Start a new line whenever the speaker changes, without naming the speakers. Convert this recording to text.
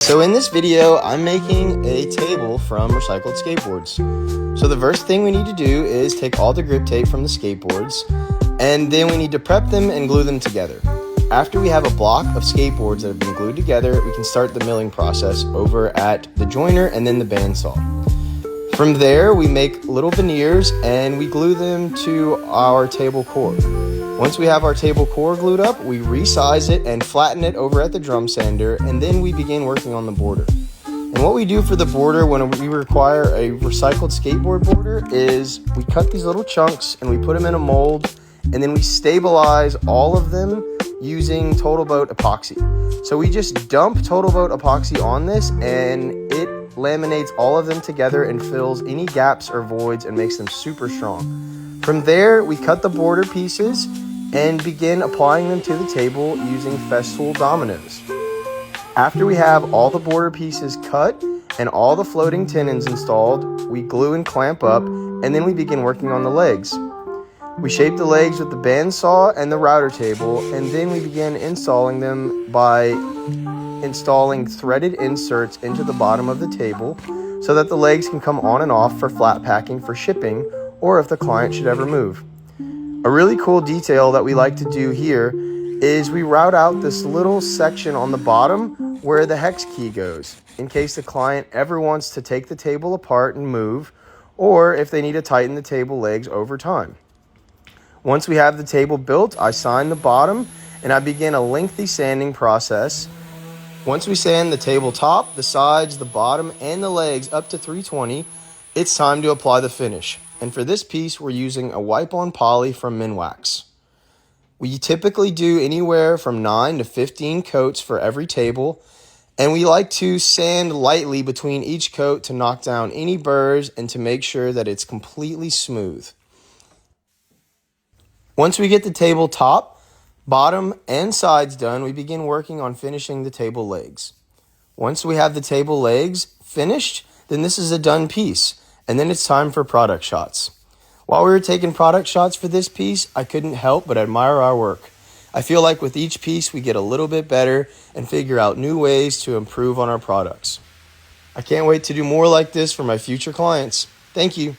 So in this video, I'm making a table from recycled skateboards. So the first thing we need to do is take all the grip tape from the skateboards, and then we need to prep them and glue them together. After we have a block of skateboards that have been glued together, we can start the milling process over at the joiner and then the bandsaw. From there, we make little veneers and we glue them to our table core. Once we have our table core glued up, we resize it and flatten it over at the drum sander, and then we begin working on the border. And what we do for the border when we require a recycled skateboard border is we cut these little chunks and we put them in a mold, and then we stabilize all of them using Total Boat epoxy. So we just dump Total Boat epoxy on this, and it laminates all of them together and fills any gaps or voids and makes them super strong. From there, we cut the border pieces and begin applying them to the table using Festool dominoes. After we have all the border pieces cut and all the floating tenons installed, we glue and clamp up, and then we begin working on the legs. We shape the legs with the bandsaw and the router table, and then we begin installing them by installing threaded inserts into the bottom of the table so that the legs can come on and off for flat packing for shipping, or if the client should ever move. A really cool detail that we like to do here is we route out this little section on the bottom where the hex key goes, in case the client ever wants to take the table apart and move, or if they need to tighten the table legs over time. Once we have the table built, I sign the bottom and I begin a lengthy sanding process. Once we sand the table top, the sides, the bottom, and the legs up to 320, it's time to apply the finish. And for this piece, we're using a wipe-on poly from Minwax. We typically do anywhere from 9 to 15 coats for every table, and we like to sand lightly between each coat to knock down any burrs and to make sure that it's completely smooth. Once we get the table top, bottom, and sides done, we begin working on finishing the table legs. Once we have the table legs finished, then this is a done piece. And then it's time for product shots. While we were taking product shots for this piece, I couldn't help but admire our work. I feel like with each piece, we get a little bit better and figure out new ways to improve on our products. I can't wait to do more like this for my future clients. Thank you.